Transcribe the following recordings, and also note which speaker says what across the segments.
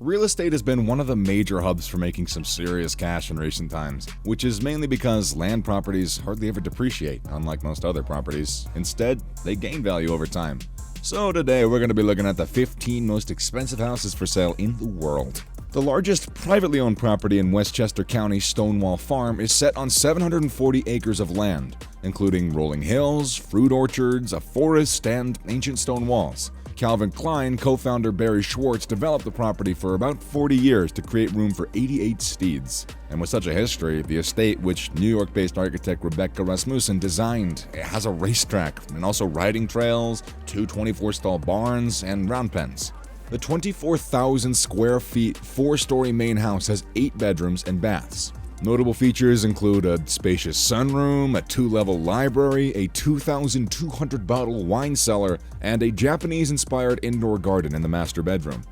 Speaker 1: Real estate has been one of the major hubs for making some serious cash in recent times, which is mainly because land properties hardly ever depreciate, unlike most other properties. Instead, they gain value over time. So today we're going to be looking at the 15 most expensive houses for sale in the world. The largest privately owned property in Westchester County, Stonewall Farm, is set on 740 acres of land, including rolling hills, fruit orchards, a forest, and ancient stone walls. Calvin Klein co-founder Barry Schwartz developed the property for about 40 years to create room for 88 steeds. And with such a history, the estate, which New York-based architect Rebecca Rasmussen designed, has a racetrack and also riding trails, two 24-stall barns, and round pens. The 24,000 square feet, 4-story main house has 8 bedrooms and baths. Notable features include a spacious sunroom, a 2-level library, a 2,200-bottle wine cellar, and a Japanese-inspired indoor garden in the master bedroom.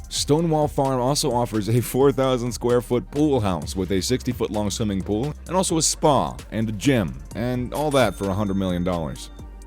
Speaker 1: Stonewall Farm also offers a 4,000-square-foot pool house with a 60-foot-long swimming pool, and also a spa and a gym, and all that for $100 million.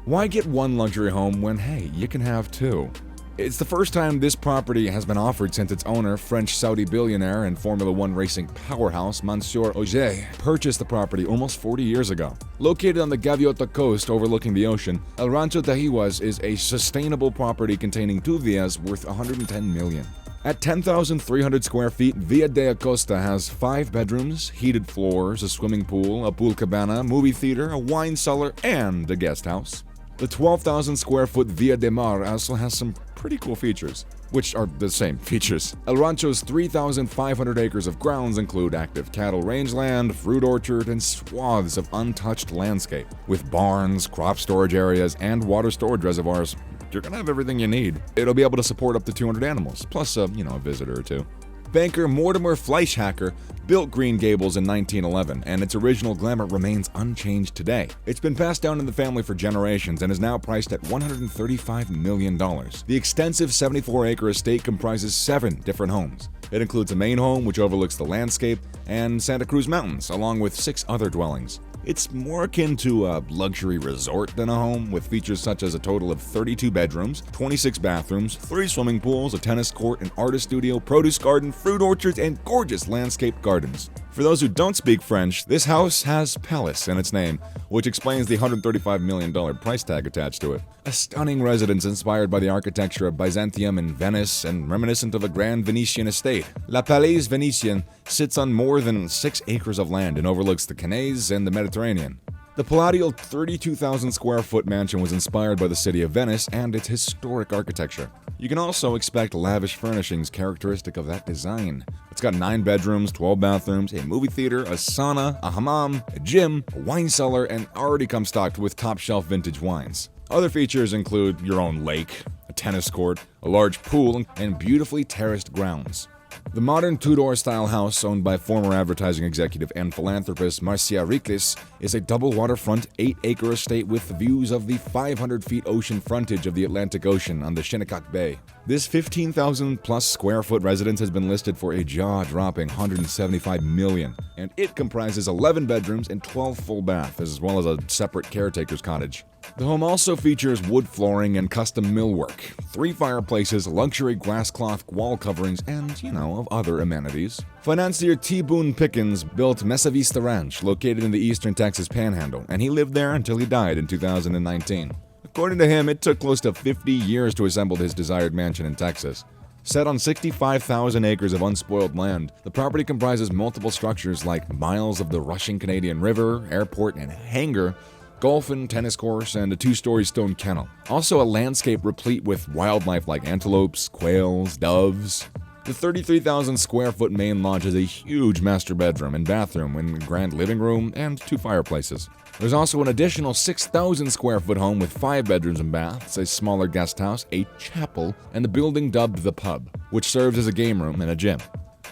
Speaker 1: Why get one luxury home when, hey, you can have two? It's the first time this property has been offered since its owner, French-Saudi billionaire and Formula One racing powerhouse Mansour Ogier, purchased the property almost 40 years ago. Located on the Gaviota coast overlooking the ocean, El Rancho Tahiwas is a sustainable property containing 2 villas worth $110 million. At 10,300 square feet, Villa de Acosta has 5 bedrooms, heated floors, a swimming pool, a pool cabana, movie theater, a wine cellar, and a guest house. The 12,000 square foot Villa de Mar also has some pretty cool features, which are the same features. El Rancho's 3,500 acres of grounds include active cattle rangeland, fruit orchard, and swaths of untouched landscape. With barns, crop storage areas, and water storage reservoirs, you're gonna have everything you need. It'll be able to support up to 200 animals, plus a visitor or two. Banker Mortimer Fleischhacker built Green Gables in 1911, and its original glamour remains unchanged today. It's been passed down in the family for generations and is now priced at $135 million. The extensive 74-acre estate comprises 7 different homes. It includes a main home, which overlooks the landscape, and Santa Cruz Mountains, along with 6 other dwellings. It's more akin to a luxury resort than a home, with features such as a total of 32 bedrooms, 26 bathrooms, 3 swimming pools, a tennis court, an artist studio, produce garden, fruit orchards, and gorgeous landscape gardens. For those who don't speak French, this house has Palace in its name, which explains the $135 million price tag attached to it. A stunning residence inspired by the architecture of Byzantium in Venice and reminiscent of a grand Venetian estate. La Palais Venetian sits on more than 6 acres of land and overlooks the Canals and the Mediterranean. The palatial 32,000 square foot mansion was inspired by the city of Venice and its historic architecture. You can also expect lavish furnishings characteristic of that design. It's got 9 bedrooms, 12 bathrooms, a movie theater, a sauna, a hammam, a gym, a wine cellar, and already comes stocked with top-shelf vintage wines. Other features include your own lake, a tennis court, a large pool, and beautifully terraced grounds. The modern Tudor-style house, owned by former advertising executive and philanthropist Marcia Riclis, is a double waterfront 8-acre estate with views of the 500-feet ocean frontage of the Atlantic Ocean on the Shinnecock Bay. This 15,000-plus square foot residence has been listed for a jaw-dropping $175 million, and it comprises 11 bedrooms and 12 full baths, as well as a separate caretaker's cottage. The home also features wood flooring and custom millwork, 3 fireplaces, luxury grass cloth wall coverings, and, of other amenities. Financier T. Boone Pickens built Mesa Vista Ranch, located in the eastern Texas Panhandle, and he lived there until he died in 2019. According to him, it took close to 50 years to assemble his desired mansion in Texas. Set on 65,000 acres of unspoiled land, the property comprises multiple structures like miles of the rushing Canadian River, airport, and hangar, golf and tennis course, and a 2-story stone kennel. Also a landscape replete with wildlife like antelopes, quails, doves. The 33,000 square foot main lodge has a huge master bedroom and bathroom and grand living room and 2 fireplaces. There's also an additional 6,000 square foot home with 5 bedrooms and baths, a smaller guest house, a chapel, and the building dubbed The Pub, which serves as a game room and a gym.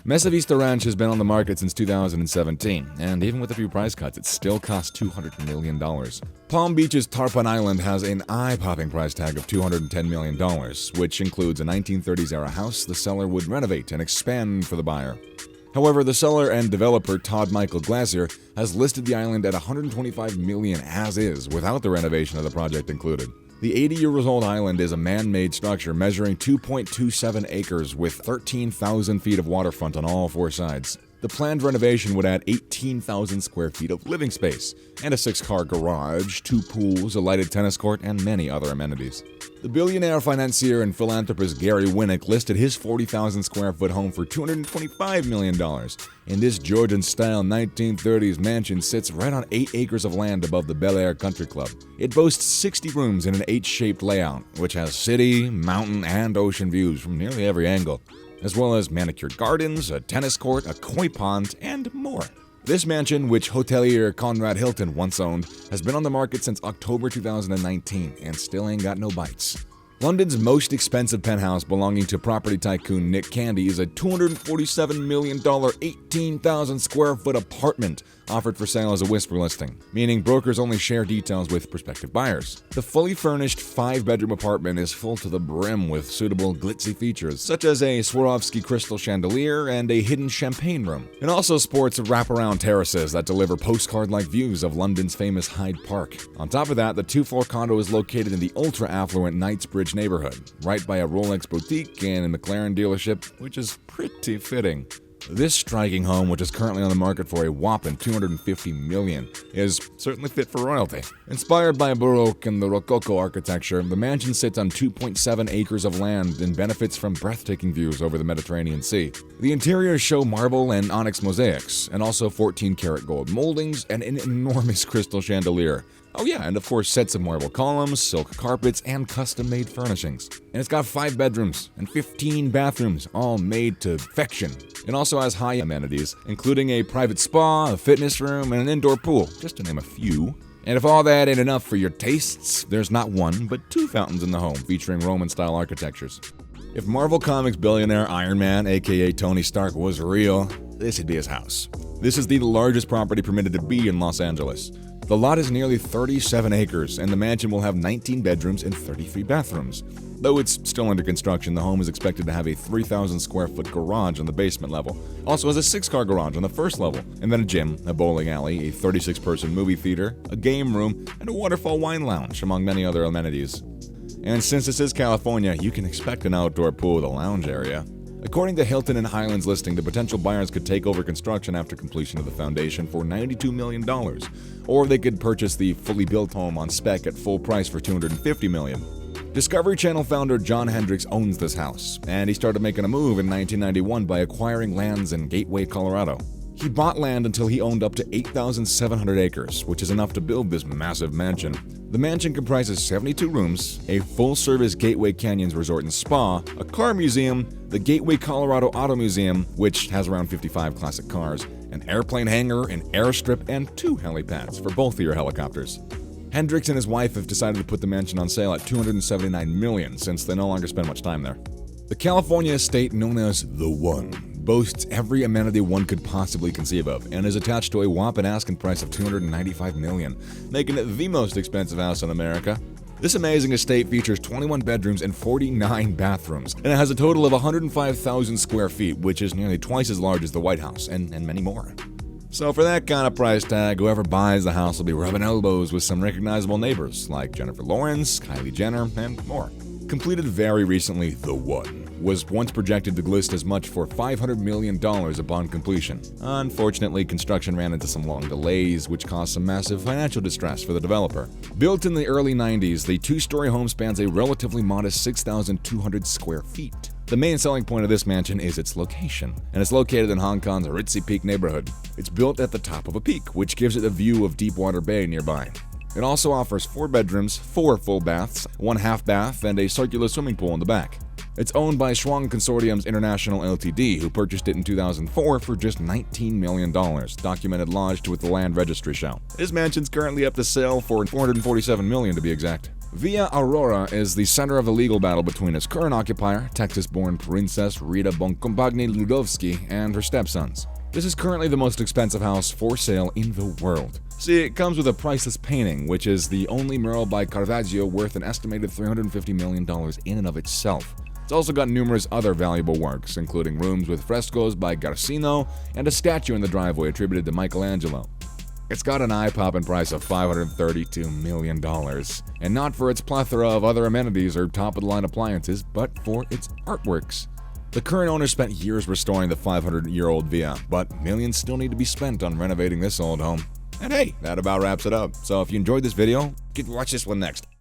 Speaker 1: Mesa Vista Ranch has been on the market since 2017, and even with a few price cuts, it still costs $200 million. Palm Beach's Tarpon Island has an eye-popping price tag of $210 million, which includes a 1930s-era house the seller would renovate and expand for the buyer. However, the seller and developer Todd Michael Glacier has listed the island at $125 million as is, without the renovation of the project included. The 80-year-old island is a man-made structure measuring 2.27 acres with 13,000 feet of waterfront on all four sides. The planned renovation would add 18,000 square feet of living space and a 6-car garage, 2 pools, a lighted tennis court, and many other amenities. The billionaire financier and philanthropist Gary Winnick listed his 40,000 square foot home for $225 million. And this Georgian-style 1930s mansion sits right on 8 acres of land above the Bel Air Country Club. It boasts 60 rooms in an H-shaped layout, which has city, mountain, and ocean views from nearly every angle, as well as manicured gardens, a tennis court, a koi pond, and more. This mansion, which hotelier Conrad Hilton once owned, has been on the market since October 2019 and still ain't got no bites. London's most expensive penthouse belonging to property tycoon Nick Candy is a $247 million, 18,000 square foot apartment offered for sale as a whisper listing, meaning brokers only share details with prospective buyers. The fully furnished 5-bedroom apartment is full to the brim with suitable glitzy features, such as a Swarovski crystal chandelier and a hidden champagne room. It also sports wraparound terraces that deliver postcard-like views of London's famous Hyde Park. On top of that, the 2-floor condo is located in the ultra-affluent Knightsbridge neighborhood, right by a Rolex boutique and a McLaren dealership, which is pretty fitting. This striking home, which is currently on the market for a whopping $250 million, is certainly fit for royalty. Inspired by Baroque and the Rococo architecture, the mansion sits on 2.7 acres of land and benefits from breathtaking views over the Mediterranean Sea. The interiors show marble and onyx mosaics, and also 14-karat gold moldings and an enormous crystal chandelier. Oh yeah, and of course sets of marble columns, silk carpets, and custom-made furnishings. And it's got 5 bedrooms and 15 bathrooms, all made to perfection. It also has high amenities, including a private spa, a fitness room, and an indoor pool, just to name a few. And if all that ain't enough for your tastes, there's not 1, but 2 fountains in the home featuring Roman-style architectures. If Marvel Comics billionaire Iron Man, aka Tony Stark, was real, this would be his house. This is the largest property permitted to be in Los Angeles. The lot is nearly 37 acres, and the mansion will have 19 bedrooms and 33 bathrooms. Though it's still under construction, the home is expected to have a 3,000 square foot garage on the basement level. Also has a 6-car garage on the first level, and then a gym, a bowling alley, a 36-person movie theater, a game room, and a waterfall wine lounge, among many other amenities. And since this is California, you can expect an outdoor pool with a lounge area. According to Hilton and Highlands listing, the potential buyers could take over construction after completion of the foundation for $92 million, or they could purchase the fully built home on spec at full price for $250 million. Discovery Channel founder John Hendricks owns this house, and he started making a move in 1991 by acquiring lands in Gateway, Colorado. He bought land until he owned up to 8,700 acres, which is enough to build this massive mansion. The mansion comprises 72 rooms, a full-service Gateway Canyons resort and spa, a car museum, the Gateway Colorado Auto Museum, which has around 55 classic cars, an airplane hangar, an airstrip, and 2 helipads for both of your helicopters. Hendricks and his wife have decided to put the mansion on sale at $279 million since they no longer spend much time there. The California estate, known as The One, boasts every amenity one could possibly conceive of and is attached to a whopping asking price of $295 million, making it the most expensive house in America. This amazing estate features 21 bedrooms and 49 bathrooms, and it has a total of 105,000 square feet, which is nearly twice as large as the White House, and many more. So for that kind of price tag, whoever buys the house will be rubbing elbows with some recognizable neighbors like Jennifer Lawrence, Kylie Jenner, and more. Completed very recently, The One was once projected to list as much for $500 million upon completion. Unfortunately, construction ran into some long delays, which caused some massive financial distress for the developer. Built in the early 90s, the 2-story home spans a relatively modest 6,200 square feet. The main selling point of this mansion is its location, and it's located in Hong Kong's Ritzy Peak neighborhood. It's built at the top of a peak, which gives it a view of Deepwater Bay nearby. It also offers 4 bedrooms, 4 full baths, 1 half bath, and a circular swimming pool in the back. It's owned by Schwang Consortiums International Ltd., who purchased it in 2004 for just $19 million, documented lodged with the Land Registry show. This mansion's currently up for sale for $447 million to be exact. Villa Aurora is the center of a legal battle between its current occupier, Texas-born Princess Rita Boncompagni Ludovsky, and her stepsons. This is currently the most expensive house for sale in the world. See, it comes with a priceless painting, which is the only mural by Caravaggio worth an estimated $350 million in and of itself. It's also got numerous other valuable works, including rooms with frescoes by Garcino and a statue in the driveway attributed to Michelangelo. It's got an eye-popping price of $532 million, and not for its plethora of other amenities or top-of-the-line appliances, but for its artworks. The current owner spent years restoring the 500-year-old villa, but millions still need to be spent on renovating this old home. And hey, that about wraps it up. So if you enjoyed this video, you can watch this one next.